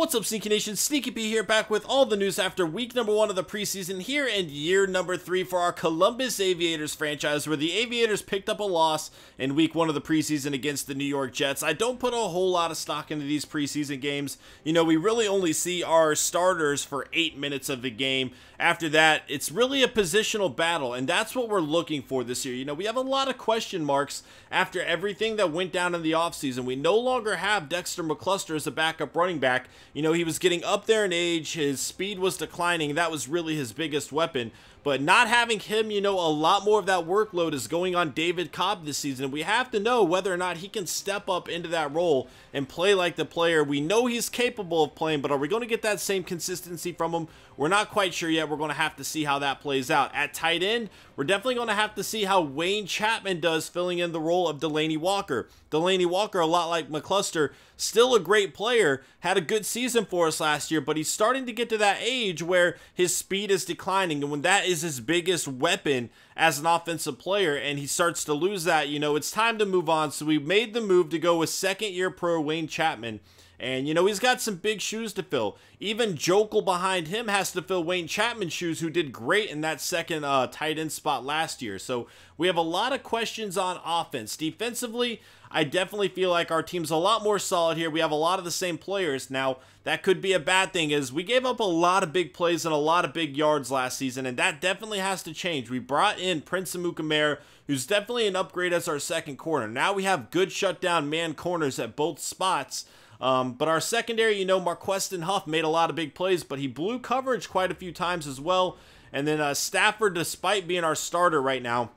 What's up, Sneaky Nation? Sneaky P here, back with all the news after week number 1 of the preseason here and year number 3 for our Columbus Aviators franchise, where the Aviators picked up a loss in week 1 of the preseason against the New York Jets. I don't put a whole lot of stock into these preseason games. You know, we really only see our starters for 8 minutes of the game. After that, it's really a positional battle, and that's what we're looking for this year. You know, we have a lot of question marks after everything that went down in the offseason. We no longer have Dexter McCluster as a backup running back. You know, he was getting up there in age, his speed was declining, that was really his biggest weapon. But not having him, you know, a lot more of that workload is going on David Cobb this season. We have to know whether or not he can step up into that role and play like the player we know he's capable of playing, but are we going to get that same consistency from him? We're not quite sure yet. We're going to have to see how that plays out. At tight end, we're definitely going to have to see how Wayne Chapman does filling in the role of Delanie Walker. Delanie Walker, a lot like McCluster, still a great player, had a good season for us last year, but he's starting to get to that age where his speed is declining, and when that is his biggest weapon as an offensive player and he starts to lose that, you know, it's time to move on. So we made the move to go with second-year pro Wayne Chapman. And, you know, he's got some big shoes to fill. Even Jokel behind him has to fill Wayne Chapman's shoes, who did great in that second tight end spot last year. So we have a lot of questions on offense. Defensively, I definitely feel like our team's a lot more solid here. We have a lot of the same players. Now, that could be a bad thing, as we gave up a lot of big plays and a lot of big yards last season, and that definitely has to change. We brought in Prince Amukamara, who's definitely an upgrade as our second corner. Now we have good shutdown man corners at both spots. But our secondary, you know, Marqueston Huff made a lot of big plays, but he blew coverage quite a few times as well. And then Stafford, despite being our starter right now,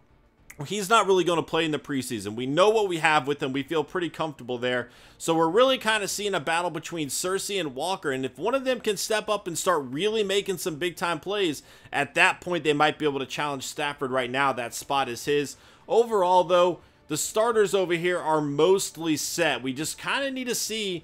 he's not really going to play in the preseason. We know what we have with him. We feel pretty comfortable there. So we're really kind of seeing a battle between Searcy and Walker. And if one of them can step up and start really making some big-time plays, at that point they might be able to challenge Stafford. Right now, that spot is his. Overall, though, the starters over here are mostly set. We just kind of need to see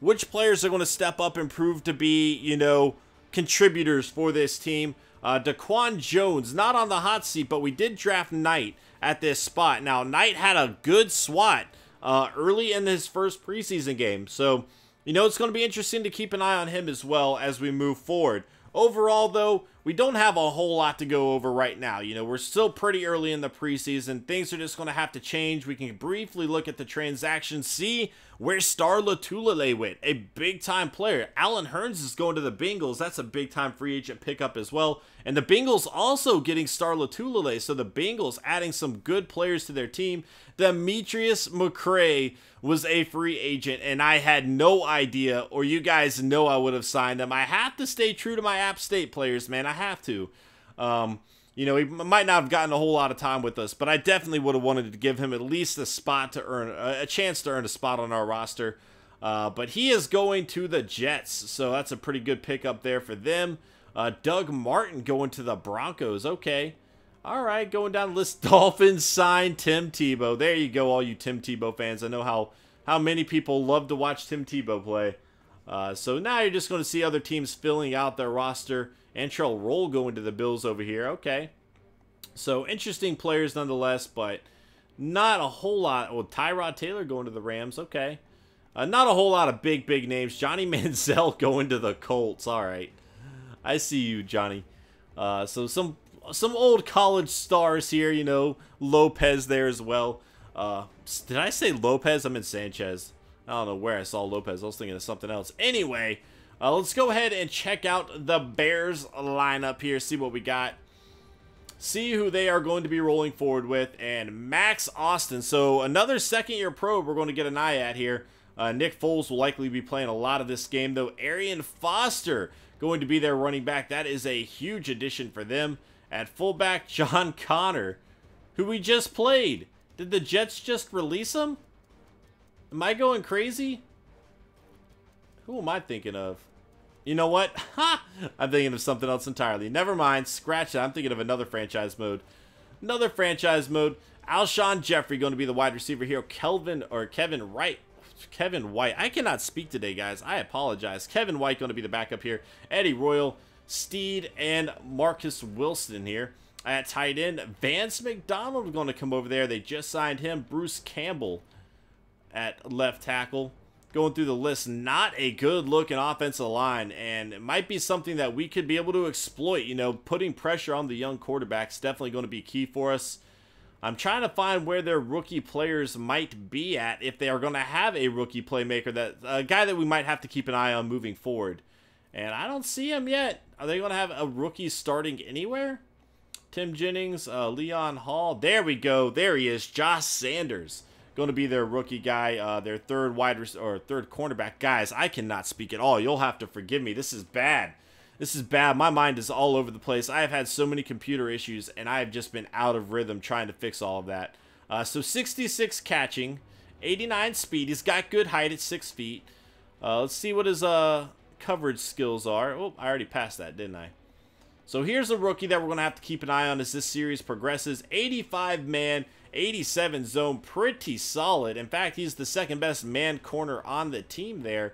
which players are going to step up and prove to be, you know, contributors for this team. Daquan Jones, not on the hot seat, but we did draft Knight at this spot. Now, Knight had a good SWAT early in his first preseason game. So, you know, it's going to be interesting to keep an eye on him as well as we move forward. Overall, though, we don't have a whole lot to go over right now. You know, we're still pretty early in the preseason. Things are just going to have to change. We can briefly look at the transactions, see where Star Lotulelei went, a big-time player. Allen Hurns is going to the Bengals. That's a big-time free agent pickup as well. And the Bengals also getting Star Lotulelei, so the Bengals adding some good players to their team. Demetrius McCray was a free agent, and I had no idea, or you guys know I would have signed him. I have to stay true to my App State players, man. I have to. You know, he might not have gotten a whole lot of time with us, but I definitely would have wanted to give him at least a spot to earn, a chance to earn a spot on our roster. But he is going to the Jets, so that's a pretty good pickup there for them. Doug Martin going to the Broncos. Okay. All right, going down the list. Dolphins signed Tim Tebow. There you go, all you Tim Tebow fans. I know how many people love to watch Tim Tebow play. So now you're just going to see other teams filling out their roster. Antrell Roll going to the Bills over here. Okay. So interesting players nonetheless, but not a whole lot. Well, Tyrod Taylor going to the Rams. Okay. Not a whole lot of big names. Johnny Manziel going to the Colts. All right. I see you, Johnny. So some old college stars here, you know. Lopez there as well. Did I say Lopez? I meant Sanchez. I don't know where I saw Lopez. I was thinking of something else. Anyway, let's go ahead and check out the Bears lineup here. See what we got. See who they are going to be rolling forward with. And Max Austin. So another second-year pro we're going to get an eye at here. Nick Foles will likely be playing a lot of this game, though. Arian Foster going to be their running back. That is a huge addition for them. At fullback, John Connor, who we just played. Did the Jets just release him? Am I going crazy? Who am I thinking of? You know what? Ha! I'm thinking of something else entirely. Never mind. Scratch that. I'm thinking of another franchise mode. Another franchise mode. Alshon Jeffrey going to be the wide receiver here. Kevin White. I cannot speak today, guys. I apologize. Kevin White going to be the backup here. Eddie Royal, Steed, and Marcus Wilson here. At tight end, Vance McDonald going to come over there. They just signed him. Bruce Campbell at left tackle. going through the list, not a good looking offensive line, and it might be something that we could be able to exploit. You know, putting pressure on the young quarterbacks definitely going to be key for us. I'm trying to find where their rookie players might be at, if they are going to have a rookie playmaker, that a guy that we might have to keep an eye on moving forward. And I don't see him yet. Are they going to have a rookie starting anywhere? Tim Jennings, Leon Hall. There we go. There he is. Josh Sanders. Going to be their rookie guy, their third cornerback. Guys, I cannot speak at all. You'll have to forgive me. This is bad. This is bad. My mind is all over the place. I have had so many computer issues, and I have just been out of rhythm trying to fix all of that. So 66 catching, 89 speed. He's got good height at 6 feet. Let's see what his coverage skills are. Oh, I already passed that, didn't I? So here's a rookie that we're going to have to keep an eye on as this series progresses. 85 man, 87 zone, pretty solid. In fact, he's the second best man corner on the team there.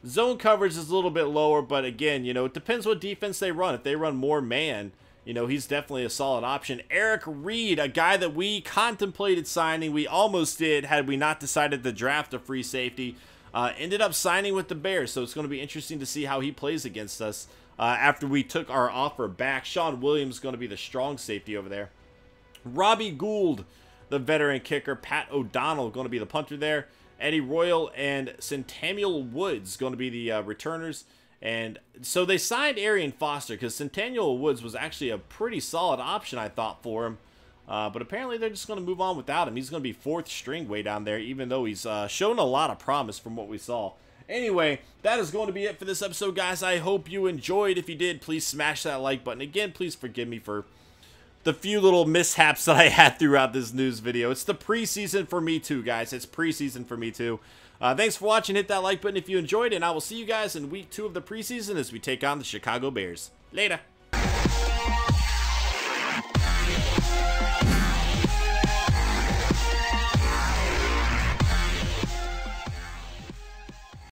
Zone coverage is a little bit lower, but again, you know, it depends what defense they run. If they run more man, you know, he's definitely a solid option. Eric Reed, a guy that we contemplated signing. We almost did had we not decided to draft a free safety. Ended up signing with the Bears, so it's going to be interesting to see how he plays against us after we took our offer back. Sean Williams is going to be the strong safety over there. Robbie Gould, the veteran kicker. Pat O'Donnell going to be the punter there. Eddie Royal and Centennial Woods going to be the returners. And so they signed Arian Foster because Centennial Woods was actually a pretty solid option, I thought, for him. But apparently they're just going to move on without him. He's going to be fourth string way down there, even though he's shown a lot of promise from what we saw. Anyway, that is going to be it for this episode, guys. I hope you enjoyed. If you did, please smash that like button. Again, please forgive me for the few little mishaps that I had throughout this news video. It's the preseason for me too, guys. It's preseason for me too. Thanks for watching. Hit that like button if you enjoyed, and I will see you guys in week 2 of the preseason as we take on the Chicago Bears. Later.